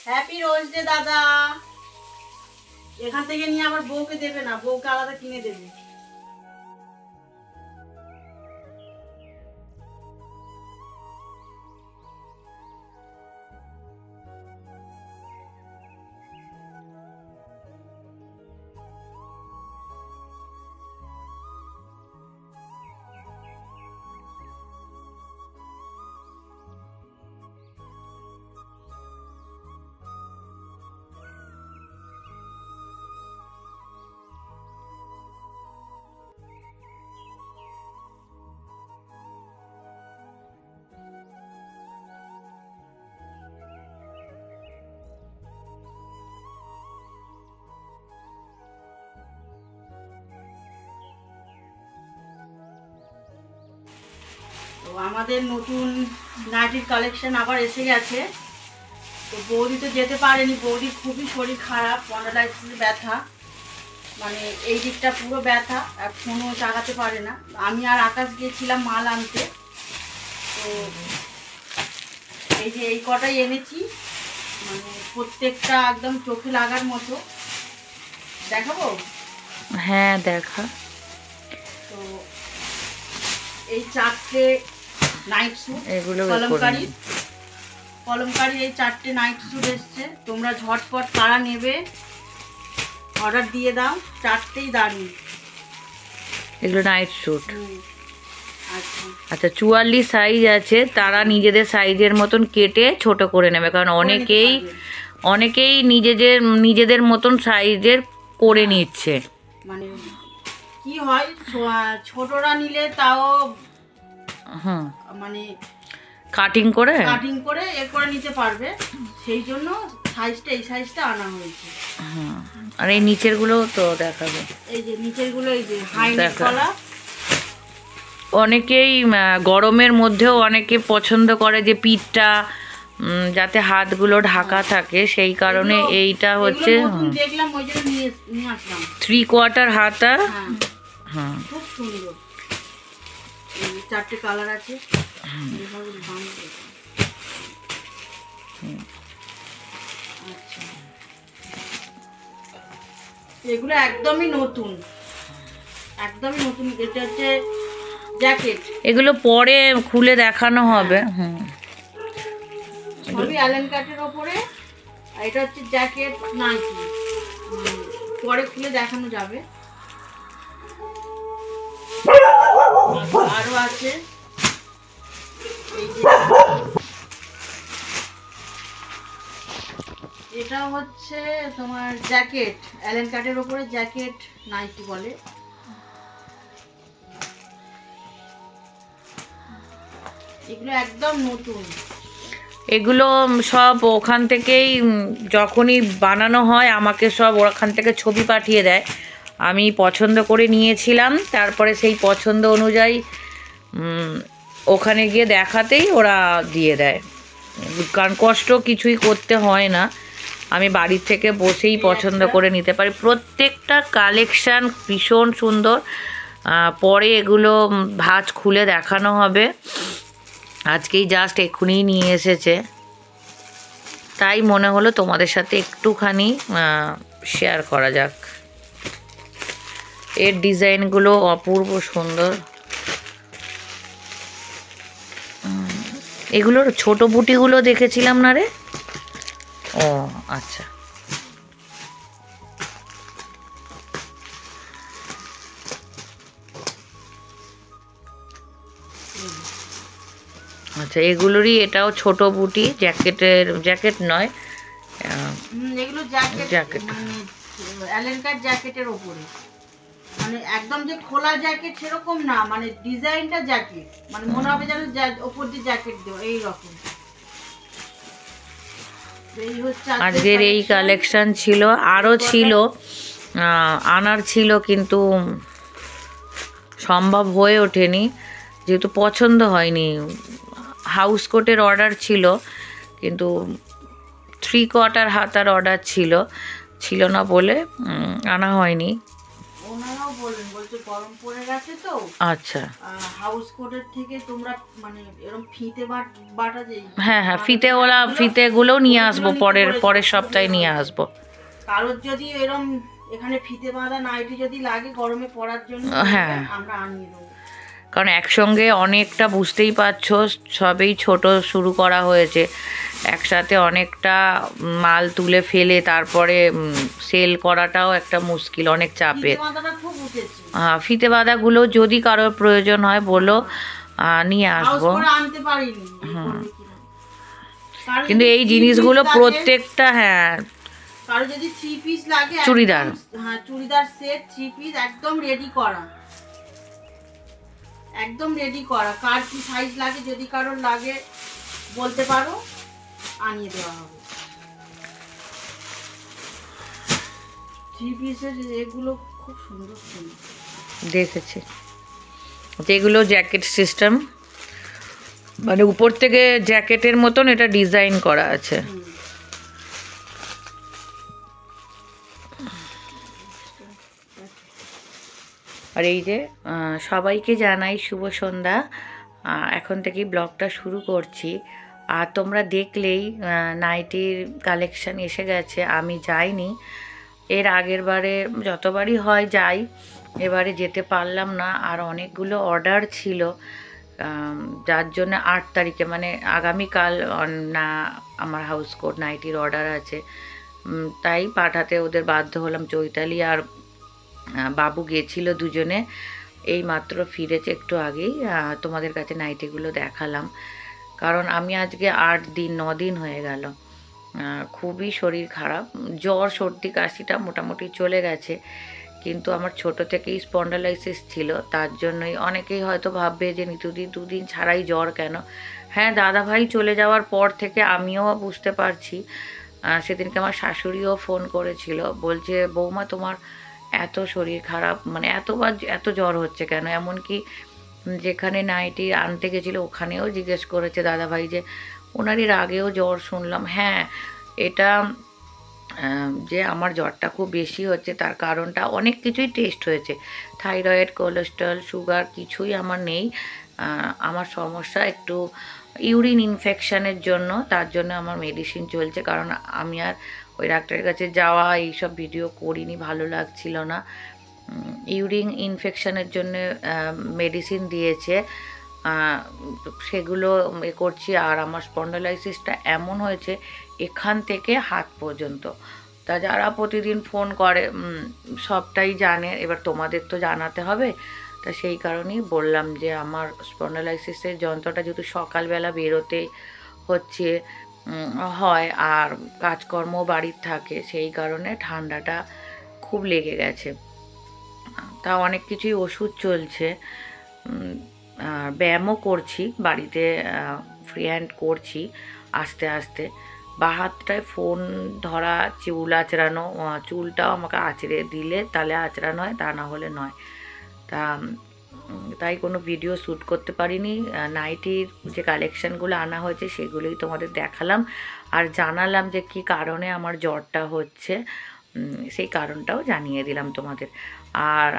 Happy rose day দাদা। এখান থেকে নিয়ে আমার বউকে দেবে না, বউকে আলাদা কিনে দেবে। তো আমাদের নতুন নাইটির কালেকশন আবার এসে গেছে। তো বৌদি তো যেতে পারেনি, বৌদির খুবই শরীর খারাপ, স্পন্ডালাইটিসের ব্যথা, মানে এই দিকটা পুরো ব্যথা, আর ফোনও চালাতে পারে না। আমি আর আকাশ গিয়েছিলাম মাল আনতে। তো এই যে এই কটাই এনেছি, মানে প্রত্যেকটা একদম চোখে লাগার মতো। দেখাবো? হ্যাঁ দেখা। তো এই চারটে নাইট স্যুট, এগুলো কলমকারি এই চারটে নাইট স্যুট এসছে। তোমরা ঝটপট কারা নেবে অর্ডার দিয়ে দাও, চারটেই দারুণ। এগুলো নাইট স্যুট। আচ্ছা 44 সাইজ আছে, তারা নিজেদের সাইজের মতন কেটে ছোট করে নেবে, কারণ অনেকেই নিজেদের মতন সাইজের করে নিচ্ছে। মানে কি হয়, ছোটরা নিলে তাও মানে কাটিং করে এ করে নিতে পারবে, সেই জন্য এই সাইজটা আনা হয়েছে। আর এই নিচের গুলো তো দেখাবে। এই যে নিচের গুলো, এই যে হাই নেক গলা। অনেকেই গরমের মধ্যেও অনেকে পছন্দ করে যে পিঠটা যাতে হাতগুলো ঢাকা থাকে, সেই কারণে এইটা হচ্ছে দেখলাম, ওই জন্য নিয়ে আসলাম। 3/4 হাতা। হ্যাঁ খুব সুন্দর। এই চারটে কালার আছে। আচ্ছা, এগুলো একদমই নতুন। এটা হচ্ছে জ্যাকেট। এগুলো পরে খুলে দেখানো হবে। সবই অ্যালেন কাটের ওপরে। আর এটা হচ্ছে জ্যাকেট নাইটি, পরে খুলে দেখানো যাবে। আরো আছে, এটা হচ্ছে তোমার জ্যাকেট, অ্যালেন কাটের ওপরে জ্যাকেট নাইটি বলে। এগুলো একদম নতুন। এগুলো সব ওখান থেকেই যখনই বানানো হয় আমাকে সব ওখান থেকে ছবি পাঠিয়ে দেয়, আমি পছন্দ করে নিয়েছিলাম, তারপরে সেই পছন্দ অনুযায়ী ওখানে গিয়ে দেখাতেই ওরা দিয়ে দেয়, কারণ কষ্ট কিছুই করতে হয় না, আমি বাড়ির থেকে বসেই পছন্দ করে নিতে পারি। প্রত্যেকটা কালেকশান ভীষণ সুন্দর। পরে এগুলো ভাঁজ খুলে দেখানো হবে, আজকেই জাস্ট এক্ষুনি নিয়ে এসেছে, তাই মনে হলো তোমাদের সাথে একটুখানি শেয়ার করা যাক। এর ডিজাইনগুলো অপূর্ব সুন্দর। এগুলোর ছোট বুটিগুলো দেখেছিলাম না রে? ও আচ্ছা, আচ্ছা এগুলোরই এটাও ছোট বুটি, জ্যাকেট নয়, এগুলো জ্যাকেট, মানে অ্যালেন কাট জ্যাকেটের ওপরে, মানে একদম যে খোলা জ্যাকেট সেরকম না, মানে ডিজাইনটা জ্যাকেট, মানে মনে হবে যেন ওপর দিয়ে জ্যাকেট দেওয়া এই রকম। আজকের এই কালেকশন ছিল, আরও ছিল, আনার ছিল, কিন্তু সম্ভব হয়ে ওঠেনি, যেহেতু পছন্দ হয়নি। হাউস কোটের অর্ডার ছিল, কিন্তু 3/4 হাতার অর্ডার ছিল না বলে আনা হয়নি। ওনারাও বললেন, বলছে গরম পড়ে গেছে তো, আচ্ছা হাউস কোটের থেকে তোমরা মানে এরকম ফিতে বাটা যেই, হ্যাঁ হ্যাঁ, ফিতেগুলো নিয়ে আসবো, পরের সপ্তাহে নিয়ে আসবো। কারোর যদি এরকম এখানে ফিতে বাঁধা নাইটি যদি লাগে গরমে পরার জন্য, হ্যাঁ, আমরা আনিয়ে দেবো। কারণ একসঙ্গে অনেকটা, বুঝতেই পারছো সবেই ছোট শুরু করা হয়েছে, একসাথে অনেকটা মাল তুলে ফেলে তারপরে সেল করাটাও একটা মুশকিল, অনেক চাপের। ফিতে বাঁধাগুলো যদি কারোর প্রয়োজন হয় বলো, নিয়ে আসবো। কিন্তু এই জিনিসগুলো প্রত্যেকটা, হ্যাঁ, কারো যদি 3 পিস লাগে, চুড়িদার, হ্যাঁ চুড়িদার সেট 3 পিস একদম রেডি করা, একদম রেডি করা। কার কি সাইজ লাগে যদি কারোর লাগে বলতে পারো, আনিয়ে দেওয়া হবে। 3 পিসের এগুলো খুব সুন্দর সুন্দর দেখেছি, যেগুলো জ্যাকেট সিস্টেম, মানে উপর থেকে জ্যাকেটের মতন এটা ডিজাইন করা আছে। আর এই যে সবাইকে জানাই শুভ সন্ধ্যা, এখন থেকেই ব্লগটা শুরু করছি। আর তোমরা দেখলেই নাইটির কালেকশান এসে গেছে, আমি যাইনি, এর আগের বারে যতবারই হয় যাই, এবারে যেতে পারলাম না। আর অনেকগুলো অর্ডার ছিল, যার জন্য 8 তারিখে মানে আগামীকাল না আমার হাউস কোট নাইটির অর্ডার আছে, তাই পাঠাতে ওদের বাধ্য হলাম। চৈতালি আর বাবু গিয়েছিল দুজনে, এই মাত্র ফিরেছে একটু আগেই, তোমাদের কাছে নাইটিগুলো দেখালাম। কারণ আমি আজকে 9 দিন হয়ে গেল, খুবই শরীর খারাপ, জ্বর সর্দি কাশিটা মোটামুটি চলে গেছে, কিন্তু আমার ছোট থেকেই স্পন্ডালাইসিস ছিল, তার জন্যই অনেকেই হয়তো ভাববে যে নিতুদি 2 দিন ছাড়াই জ্বর কেন। হ্যাঁ, দাদাভাই চলে যাওয়ার পর থেকে আমিও বুঝতে পারছি। সেদিনকে আমার শাশুড়িও ফোন করেছিল, বলছে বৌমা তোমার এত শরীর খারাপ, মানে এত জ্বর হচ্ছে কেন। এমনকি যেখানে নাইটি আনতে গেছিলো ওখানেও জিজ্ঞেস করেছে দাদাভাই যে ওনার এর আগেও জ্বর শুনলাম। হ্যাঁ, এটা যে আমার জ্বরটা খুব বেশি হচ্ছে তার কারণটা অনেক কিছুই টেস্ট হয়েছে, থাইরয়েড, কোলেস্ট্রল, সুগার কিছুই আমার নেই। আমার সমস্যা একটু ইউরিন ইনফেকশানের জন্য, তার জন্য আমার মেডিসিন চলছে। কারণ আমি আর ওই ডাক্তারের কাছে যাওয়া এইসব ভিডিও করিনি, ভালো লাগছিল না। ইউরিন ইনফেকশানের জন্য মেডিসিন দিয়েছে, সেগুলো করছি। আর আমার স্পন্ডালাইসিসটা এমন হয়েছে এখান থেকে হাত পর্যন্ত, তা যারা প্রতিদিন ফোন করে সবটাই জানে, এবার তোমাদের তো জানাতে হবে। তা সেই কারণেই বললাম যে আমার স্পন্ডালাইসিসের যন্ত্রটা যেহেতু সকালবেলা বেরোতে হচ্ছে হয়, আর কাজকর্ম বাড়ির থাকে, সেই কারণে ঠান্ডাটা খুব লেগে গেছে। তা অনেক কিছুই ওষুধ চলছে, ব্যায়ামও করছি বাড়িতে, ফ্রি হ্যান্ড করছি আস্তে আস্তে। বা হাতটায় ফোন ধরা, চুল আঁচড়ানো, চুলটাও আমাকে আঁচড়ে দিলে তাহলে আঁচড়ানো হয়, তা না হলে নয়। তাই কোনো ভিডিও শ্যুট করতে পারিনি। নাইটির যে কালেকশানগুলো আনা হয়েছে সেগুলোই তোমাদের দেখালাম, আর জানালাম যে কী কারণে আমার জ্বরটা হচ্ছে, সেই কারণটাও জানিয়ে দিলাম তোমাদের। আর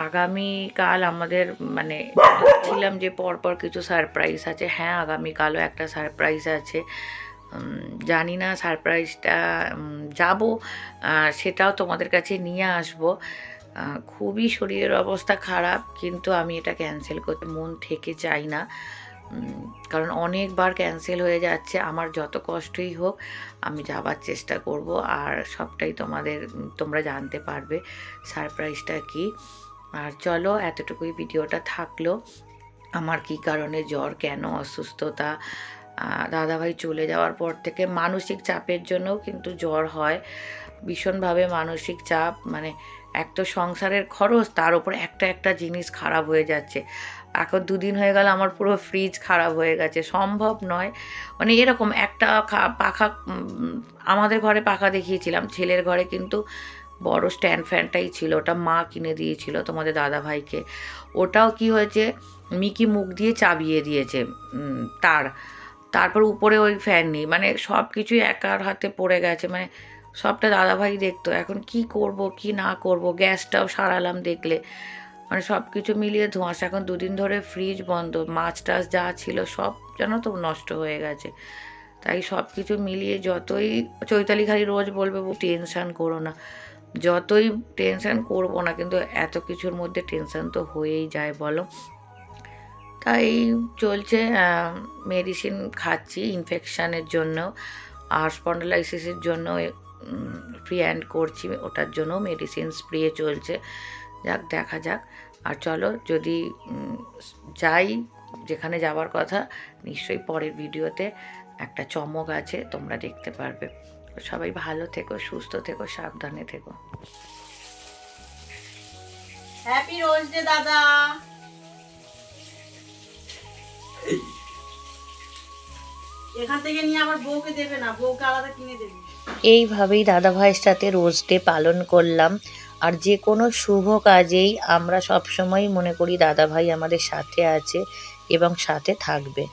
আগামীকাল আমাদের মানে ছিলাম যে পরপর কিছু সারপ্রাইজ আছে। হ্যাঁ, আগামীকালও একটা সারপ্রাইজ আছে, জানি না সারপ্রাইজটা যাব সেটাও তোমাদের কাছে নিয়ে আসব। খুবই শরীরের অবস্থা খারাপ, কিন্তু আমি এটা ক্যান্সেল করতে মন থেকে চাই না, কারণ অনেকবার ক্যান্সেল হয়ে যাচ্ছে। আমার যত কষ্টই হোক আমি যাবার চেষ্টা করব, আর সবটাই তোমরা জানতে পারবে সারপ্রাইজটা কি। আর চলো, এতটুকুই ভিডিওটা থাকলো। আমার কি কারণে জ্বর, কেন অসুস্থতা, দাদাভাই চলে যাওয়ার পর থেকে মানসিক চাপের জন্যও কিন্তু জ্বর হয়, ভীষণভাবে মানসিক চাপ। মানে এক তো সংসারের খরচ, তার উপর একটা জিনিস খারাপ হয়ে যাচ্ছে। এখন 2 দিন হয়ে গেল আমার পুরো ফ্রিজ খারাপ হয়ে গেছে, সম্ভব নয়। মানে এরকম একটা পাখা, আমাদের ঘরে পাখা দেখিয়েছিলাম, ছেলের ঘরে কিন্তু বড় স্ট্যান্ড ফ্যানটাই ছিল, ওটা মা কিনে দিয়েছিল তোমাদের দাদাভাইকে। ওটাও কি হয়েছে, মিকি মুখ দিয়ে চাবিয়ে দিয়েছে তারপর উপরে ওই ফ্যান নেই, মানে সব কিছুই একার হাতে পড়ে গেছে। মানে সবটা দাদাভাই দেখতো। এখন কি করব কি না করব, গ্যাসটাও সারালাম দেখলে, মানে সব কিছু মিলিয়ে ধোঁয়াশা। এখন 2 দিন ধরে ফ্রিজ বন্ধ, মাছ টাছ যা ছিল সব যেন তো নষ্ট হয়ে গেছে। তাই সব কিছু মিলিয়ে যতই চৈতালি খালি রোজ বলবে টেনশান করো না, যতই টেনশান করবো না কিন্তু এত কিছুর মধ্যে টেনশান তো হয়েই যায় বলো। তাই চলছে, মেডিসিন খাচ্ছি ইনফেকশানের জন্য, আর স্পন্ডালাইসিসের জন্য ফ্রি হ্যান্ড করছি, ওটার জন্য মেডিসিন স্প্রে চলছে। যাক দেখা যাক। আর চলো যদি যাই যেখানে যাওয়ার কথা, নিশ্চয়ই পরের ভিডিওতে একটা চমক আছে, তোমরা দেখতে পারবে। সবাই ভালো থেকো, সুস্থ থেকো, সাবধানে থেকো। হ্যাপি রোজ ডে দাদা। এখান থেকে নিয়ে আমার বউকে দেবে না, বউকে আলাদা কিনে দেবে। এইভাবেই দাদাভাইয়ের সাথে রোজ ডে পালন করলাম। আর যে কোনো শুভ কাজেই আমরা সবসময় মনে করি দাদাভাই আমাদের সাথে আছে এবং সাথে থাকবে।